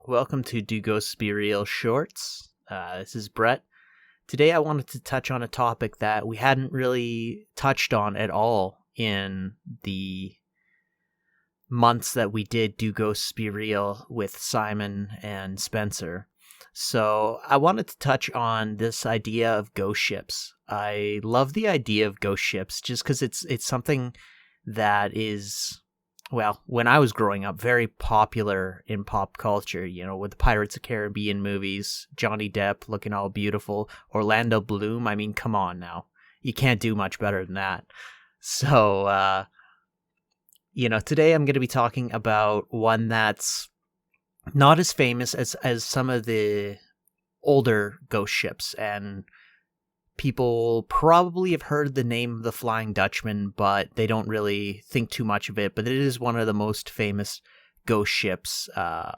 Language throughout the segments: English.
Welcome to Do Ghosts Be Real Shorts. This is Brett. Today I wanted to touch on a topic that we hadn't really touched on at all in the months that we did Do Ghosts Be Real with Simon and Spencer. So I wanted to touch on this idea of ghost ships. I love the idea of ghost ships just because it's something that is, well, when I was growing up, very popular in pop culture, with the Pirates of the Caribbean movies, Johnny Depp looking all beautiful, Orlando Bloom. I mean, come on now. You can't do much better than that. So, today I'm going to be talking about one that's not as famous as some of the older ghost ships, and people probably have heard the name of the Flying Dutchman, but they don't really think too much of it. But it is one of the most famous ghost ships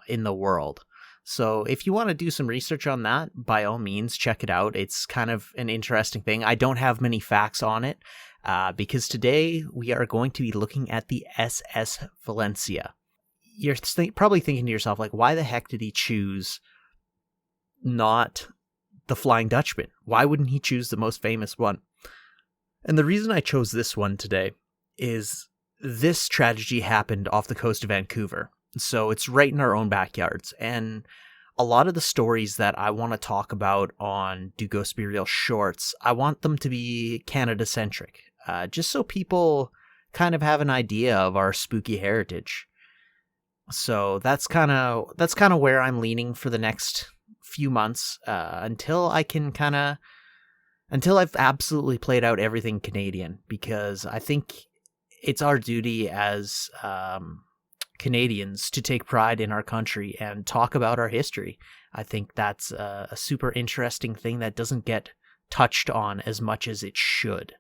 in the world. So if you want to do some research on that, by all means, check it out. It's kind of an interesting thing. I don't have many facts on it because today we are going to be looking at the SS Valencia. You're probably thinking to yourself, like, why the heck did he choose not the Flying Dutchman? Why wouldn't he choose the most famous one? And the reason I chose this one today is this tragedy happened off the coast of Vancouver. So it's right in our own backyards. And a lot of the stories that I want to talk about on Do Ghosts Be Real Shorts, I want them to be Canada-centric, just so people kind of have an idea of our spooky heritage. So that's kind of where I'm leaning for the next few months until I've absolutely played out everything Canadian, because I think it's our duty as Canadians to take pride in our country and talk about our history. I think that's a super interesting thing that doesn't get touched on as much as it should.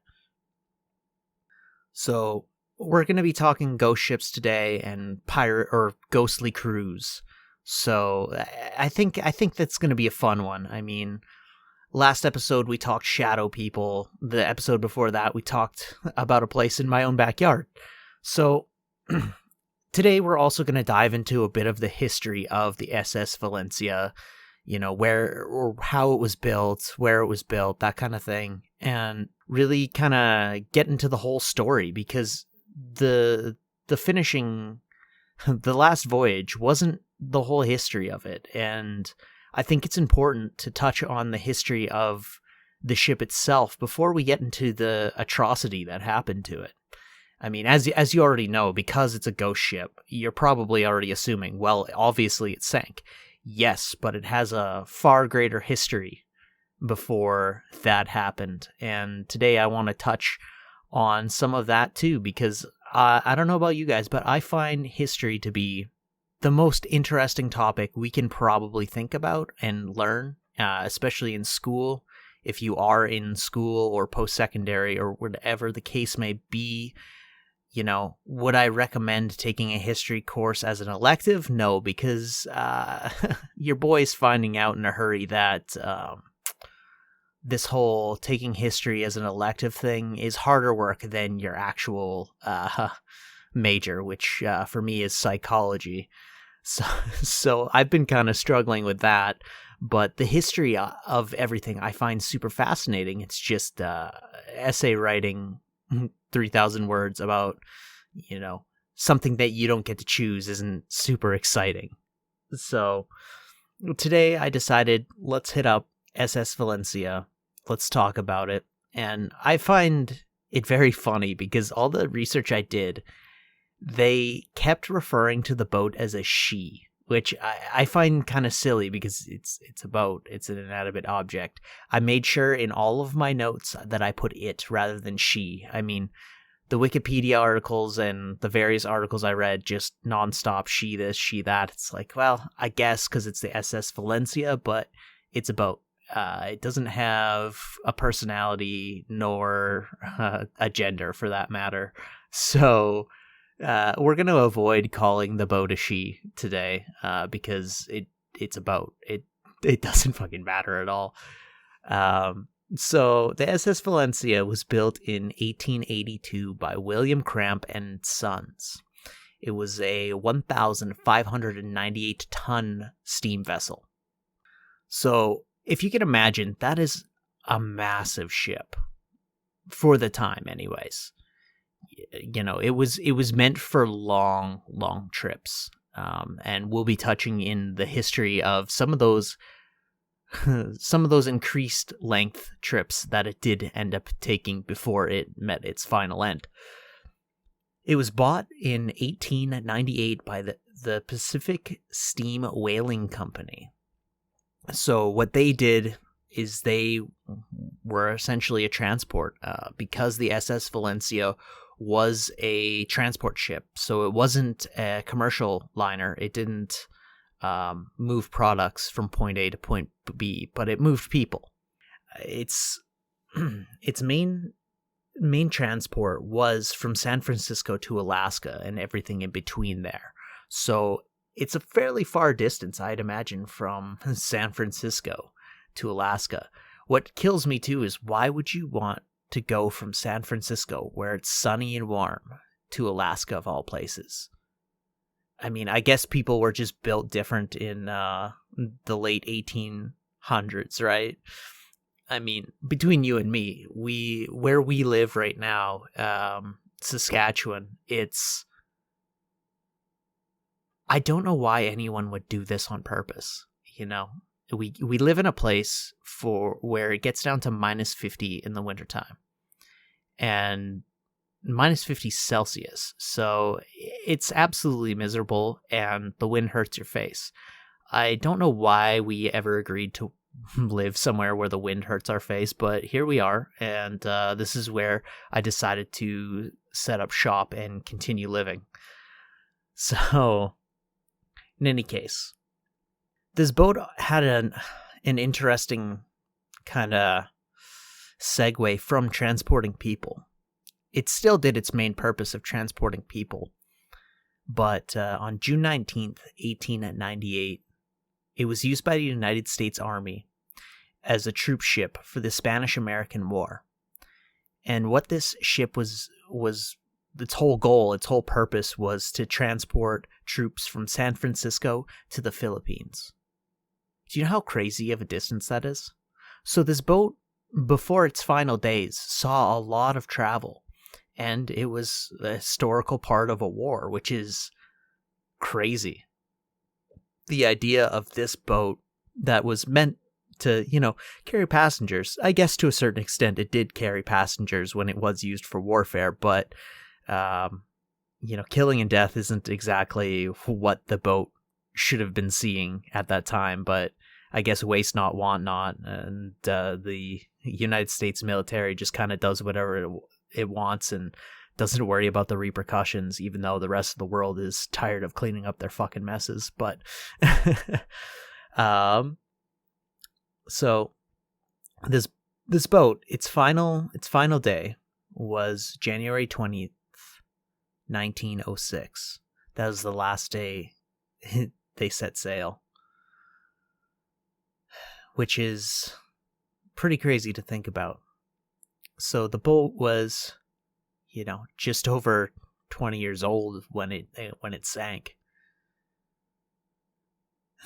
So we're going to be talking ghost ships today and pirate or ghostly crews. So I think that's going to be a fun one. I mean, last episode we talked shadow people. The episode before that we talked about a place in my own backyard. So today we're also going to dive into a bit of the history of the SS Valencia, where or how it was built, where it was built, that kind of thing, and really kind of get into the whole story, because the finishing, the last voyage wasn't the whole history of it. And I think it's important to touch on the history of the ship itself before we get into the atrocity that happened to it. I mean, as you already know, because it's a ghost ship, you're probably already assuming, well, obviously it sank. Yes, but it has a far greater history before that happened. And today I want to touch on some of that too, because I don't know about you guys, but I find history to be the most interesting topic we can probably think about and learn, especially in school. If you are in school or post-secondary or whatever the case may be, would I recommend taking a history course as an elective? No, because your boy's finding out in a hurry that this whole taking history as an elective thing is harder work than your actual major, which for me is psychology. So I've been kind of struggling with that, but the history of everything I find super fascinating. It's just essay writing 3,000 words about, something that you don't get to choose isn't super exciting. So today I decided, let's hit up SS Valencia. Let's talk about it. And I find it very funny because all the research I did, they kept referring to the boat as a she, which I find kind of silly because it's a boat. It's an inanimate object. I made sure in all of my notes that I put it rather than she. I mean, the Wikipedia articles and the various articles I read just nonstop, she this, she that. It's like, well, I guess because it's the SS Valencia, but it's a boat. It doesn't have a personality nor a gender for that matter. So we're going to avoid calling the boat a she today because it's a boat. It doesn't fucking matter at all. So the SS Valencia was built in 1882 by William Cramp and Sons. It was a 1,598-ton steam vessel. So, if you can imagine, that is a massive ship. For the time, anyways. You know, it was meant for long trips. And we'll be touching in the history of some of those increased length trips that it did end up taking before it met its final end. It was bought in 1898 by the Pacific Steam Whaling Company. So what they did is they were essentially a transport, because the SS Valencia was a transport ship. So it wasn't a commercial liner. It didn't move products from point A to point B, but it moved people. Its main transport was from San Francisco to Alaska and everything in between there. So it's a fairly far distance, I'd imagine, from San Francisco to Alaska. What kills me too is, why would you want to go from San Francisco, where it's sunny and warm, to Alaska of all places? I mean, I guess people were just built different in the late 1800s, right? I mean, between you and me, where we live right now, Saskatchewan, I don't know why anyone would do this on purpose, you know? We live in a place where it gets down to minus 50 in the wintertime. And minus 50 Celsius. So it's absolutely miserable, and the wind hurts your face. I don't know why we ever agreed to live somewhere where the wind hurts our face, but here we are, and this is where I decided to set up shop and continue living. So, in any case, this boat had an interesting kind of segue from transporting people. It still did its main purpose of transporting people, but on June 19th, 1898, it was used by the United States Army as a troop ship for the Spanish-American War. And what this ship was its whole goal, its whole purpose was to transport troops from San Francisco to the Philippines. Do you know how crazy of a distance that is? So this boat, before its final days, saw a lot of travel, and it was a historical part of a war, which is crazy. The idea of this boat that was meant to, carry passengers, I guess to a certain extent it did carry passengers when it was used for warfare, but, killing and death isn't exactly what the boat should have been seeing at that time, but I guess waste not, want not, and the United States military just kind of does whatever it wants and doesn't worry about the repercussions, even though the rest of the world is tired of cleaning up their fucking messes. But so this boat, its final day was January 20th, 1906. That was the last day they set sail, which is pretty crazy to think about. So the boat was, just over 20 years old when it sank.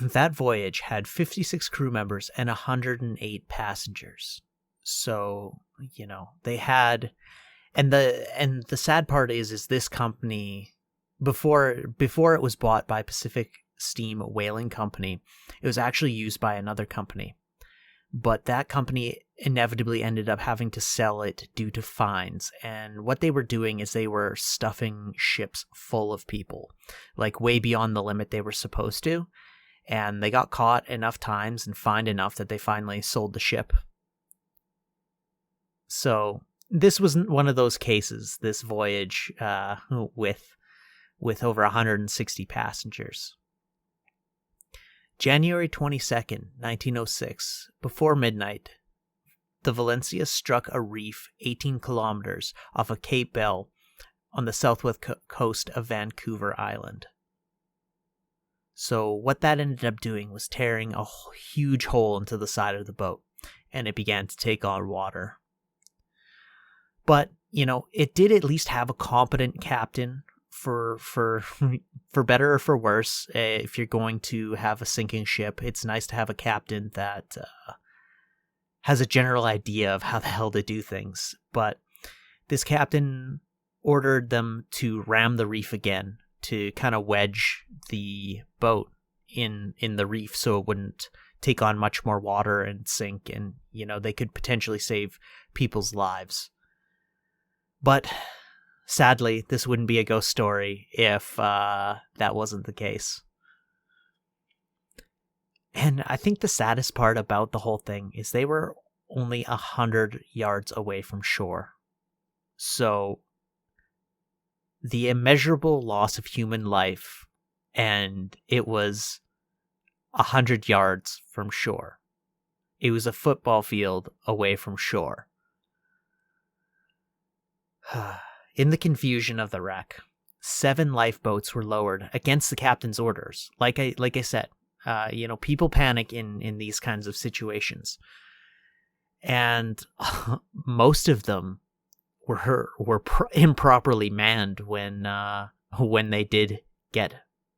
That voyage had 56 crew members and 108 passengers. So, they had, and the sad part is this company, before it was bought by Pacific Steam Whaling Company, it was actually used by another company. But that company inevitably ended up having to sell it due to fines. And what they were doing is they were stuffing ships full of people, like way beyond the limit they were supposed to. And they got caught enough times and fined enough that they finally sold the ship. So this wasn't one of those cases, this voyage with over 160 passengers. January 22nd, 1906, before midnight, the Valencia struck a reef 18 kilometers off of Cape Bell on the southwest coast of Vancouver Island. So what that ended up doing was tearing a huge hole into the side of the boat, and it began to take on water. But, it did at least have a competent captain for better or for worse, if you're going to have a sinking ship, it's nice to have a captain that has a general idea of how the hell to do things. But this captain ordered them to ram the reef again to kind of wedge the boat in the reef so it wouldn't take on much more water and sink, and they could potentially save people's lives. But sadly, this wouldn't be a ghost story if that wasn't the case. And I think the saddest part about the whole thing is they were only 100 yards away from shore. So the immeasurable loss of human life, and it was 100 yards from shore. It was a football field away from shore. In the confusion of the wreck, 7 lifeboats were lowered against the captain's orders. Like I said, people panic in these kinds of situations, and most of them were improperly manned when they did get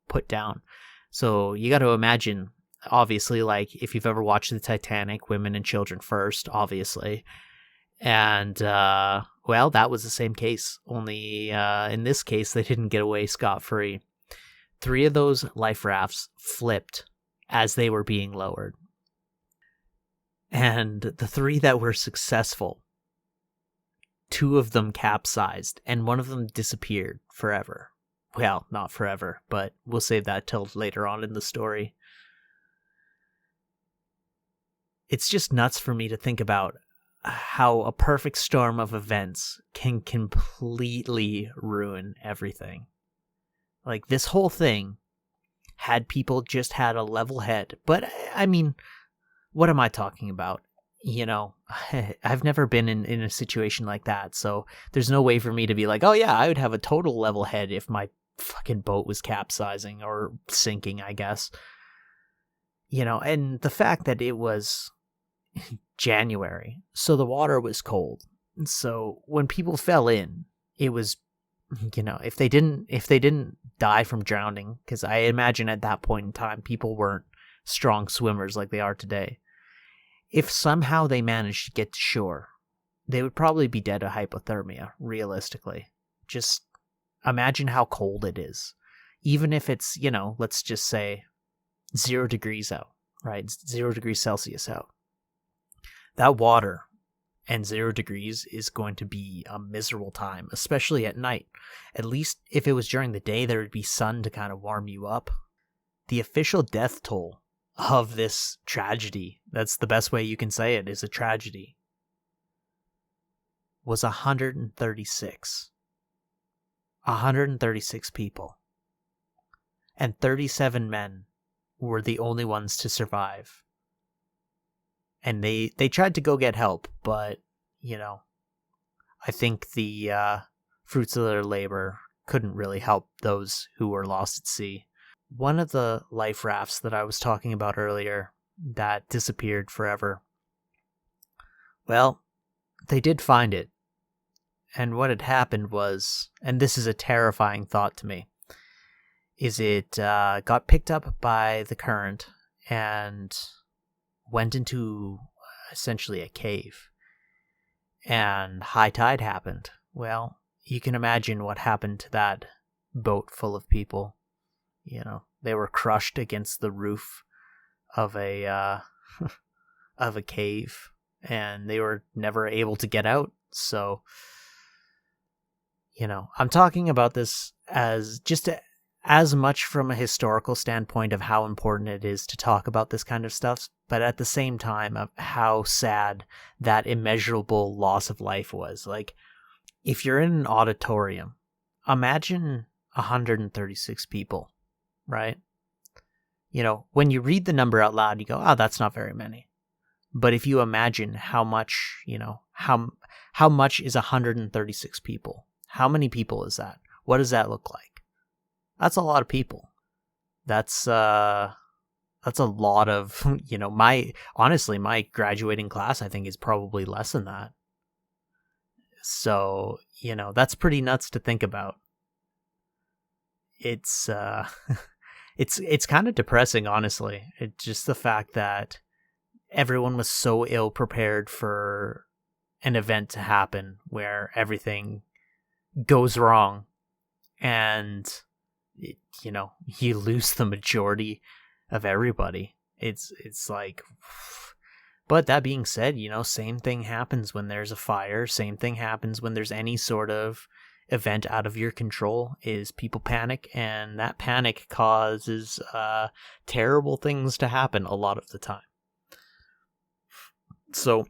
put down. So you got to imagine, obviously, like if you've ever watched the Titanic, women and children first, obviously. And, well, that was the same case. Only in this case, they didn't get away scot-free. 3 of those life rafts flipped as they were being lowered. And the 3 that were successful, 2 of them capsized, and 1 of them disappeared forever. Well, not forever, but we'll save that till later on in the story. It's just nuts for me to think about how a perfect storm of events can completely ruin everything. Like, this whole thing, had people just had a level head. But, I mean, what am I talking about? I've never been in a situation like that, so there's no way for me to be like, oh yeah, I would have a total level head if my fucking boat was capsizing or sinking, I guess. And the fact that it was January, so the water was cold. So when people fell in, it was, if they didn't die from drowning, because I imagine at that point in time, people weren't strong swimmers like they are today. If somehow they managed to get to shore, they would probably be dead of hypothermia, realistically. Just imagine how cold it is. Even if it's, let's just say 0 degrees out, right? 0 degrees Celsius out. That water and 0 degrees is going to be a miserable time, especially at night. At least if it was during the day, there would be sun to kind of warm you up. The official death toll of this tragedy, that's the best way you can say it, is a tragedy, was 136. 136 people. And 37 men were the only ones to survive. And they tried to go get help, but, I think the fruits of their labor couldn't really help those who were lost at sea. One of the life rafts that I was talking about earlier that disappeared forever, well, they did find it. And what had happened was, and this is a terrifying thought to me, is it got picked up by the current and went into essentially a cave. And high tide happened. Well, you can imagine what happened to that boat full of people. They were crushed against the roof of a of a cave, and they were never able to get out. So, I'm talking about this as much from a historical standpoint of how important it is to talk about this kind of stuff, but at the same time of how sad that immeasurable loss of life was. Like, if you're in an auditorium, imagine 136 people, right? When you read the number out loud, you go, oh, that's not very many. But if you imagine how much, how much is 136 people? How many people is that? What does that look like? That's a lot of people. That's a lot of, my graduating class, I think, is probably less than that. So, that's pretty nuts to think about. it's it's kind of depressing, honestly. It's just the fact that everyone was so ill prepared for an event to happen where everything goes wrong, and you lose the majority of everybody. It's like, but that being said, same thing happens when there's a fire. Same thing happens when there's any sort of event out of your control, is people panic, and that panic causes terrible things to happen a lot of the time. So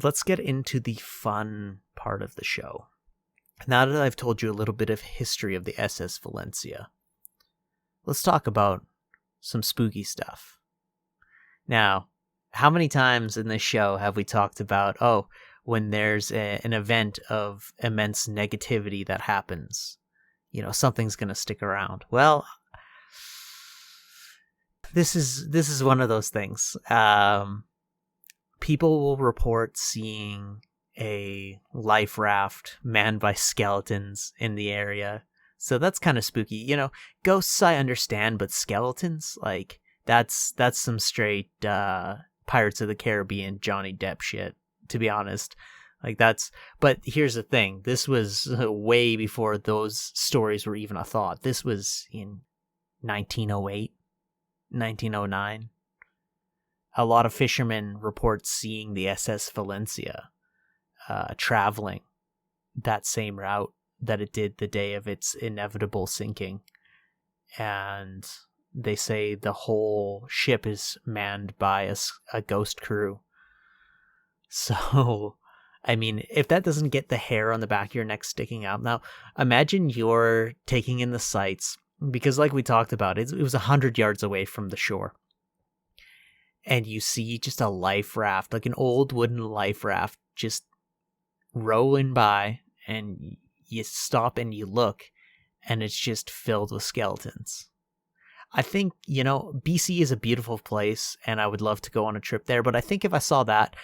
let's get into the fun part of the show. Now that I've told you a little bit of history of the SS Valencia, let's talk about some spooky stuff. Now, how many times in this show have we talked about, when there's an event of immense negativity that happens, something's going to stick around? Well, this is one of those things. People will report seeing a life raft manned by skeletons in the area. So that's kind of spooky. Ghosts I understand, but skeletons, like, that's some straight Pirates of the Caribbean Johnny Depp shit, to be honest. But here's the thing. This was way before those stories were even a thought. This was in 1908, 1909. A lot of fishermen report seeing the SS Valencia traveling that same route that it did the day of its inevitable sinking. And they say the whole ship is manned by a ghost crew. So, I mean, if that doesn't get the hair on the back of your neck sticking out. Now, imagine you're taking in the sights, because like we talked about, it was 100 yards away from the shore. And you see just a life raft, like an old wooden life raft, just rolling by, and you stop and you look, and it's just filled with skeletons. I think, BC is a beautiful place, and I would love to go on a trip there, but I think if I saw that,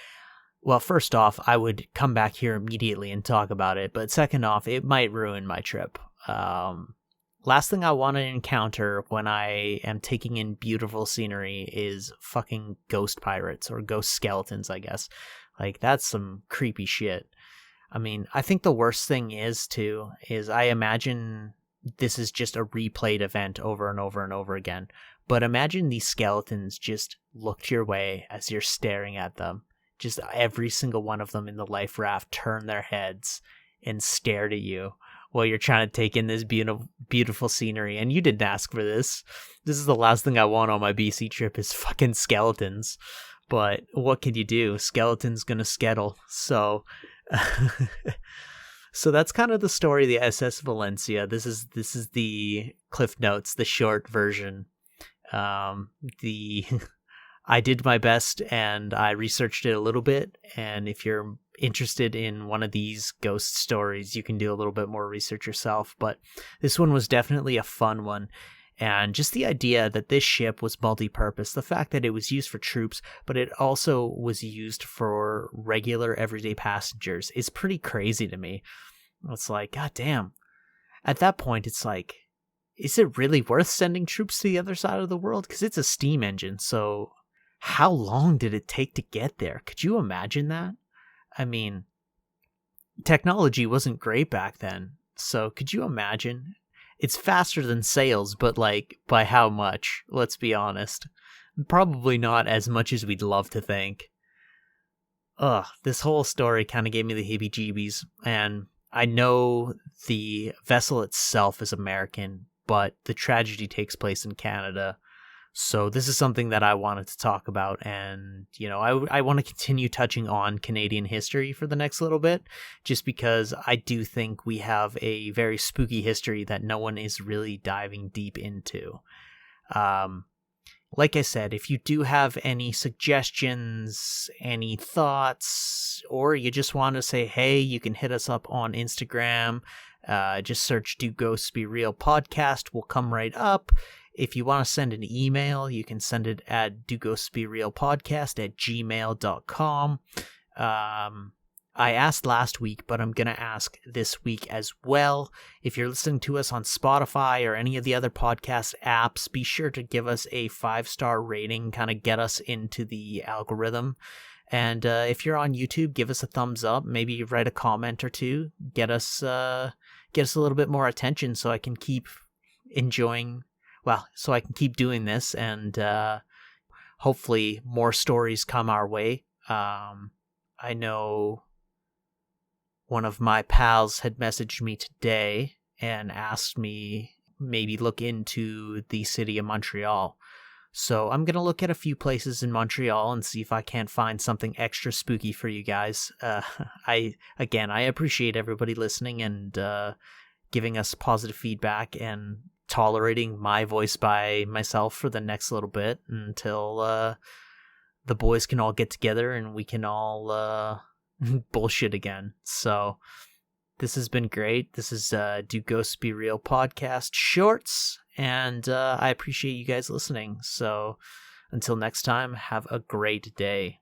well, first off, I would come back here immediately and talk about it, but second off, it might ruin my trip. Last thing I want to encounter when I am taking in beautiful scenery is fucking ghost pirates, or ghost skeletons, I guess. Like, that's some creepy shit. I mean, I think the worst thing is I imagine this is just a replayed event over and over and over again. But imagine these skeletons just looked your way as you're staring at them. Just every single one of them in the life raft turn their heads and stared at you while you're trying to take in this beautiful scenery. And you didn't ask for this. This is the last thing I want on my BC trip, is fucking skeletons. But what can you do? Skeletons gonna skettle. So so that's kind of the story of the SS Valencia. This is the Cliff Notes, the short version. I did my best, and I researched it a little bit, and if you're interested in one of these ghost stories, you can do a little bit more research yourself. But this one was definitely a fun one, and just the idea that this ship was multi-purpose, the fact that it was used for troops, but it also was used for regular everyday passengers, is pretty crazy to me. It's like, god damn. At that point, it's like, is it really worth sending troops to the other side of the world? Because it's a steam engine, so how long did it take to get there? Could you imagine that? I mean, technology wasn't great back then, so could you imagine? It's faster than sails, but like, by how much? Let's be honest. Probably not as much as we'd love to think. This whole story kind of gave me the heebie-jeebies, and I know the vessel itself is American, but the tragedy takes place in Canada. So this is something that I wanted to talk about, and, I want to continue touching on Canadian history for the next little bit, just because I do think we have a very spooky history that no one is really diving deep into. Like I said, if you do have any suggestions, any thoughts, or you just want to say, hey, you can hit us up on Instagram. Just search Do Ghosts Be Real Podcast. We'll come right up. If you want to send an email, you can send it at doghostsberealpodcast@gmail.com. I asked last week, but I'm going to ask this week as well. If you're listening to us on Spotify or any of the other podcast apps, be sure to give us a 5-star rating, kind of get us into the algorithm. And if you're on YouTube, give us a thumbs up, maybe write a comment or two, get us a little bit more attention so I can keep so I can keep doing this, and hopefully more stories come our way. I know one of my pals had messaged me today and asked me maybe look into the city of Montreal. So I'm going to look at a few places in Montreal and see if I can't find something extra spooky for you guys. I appreciate everybody listening and giving us positive feedback and tolerating my voice by myself for the next little bit until the boys can all get together and we can all bullshit again. So this has been great. This is Do Ghosts Be Real podcast shorts, and I appreciate you guys listening. So until next time, have a great day.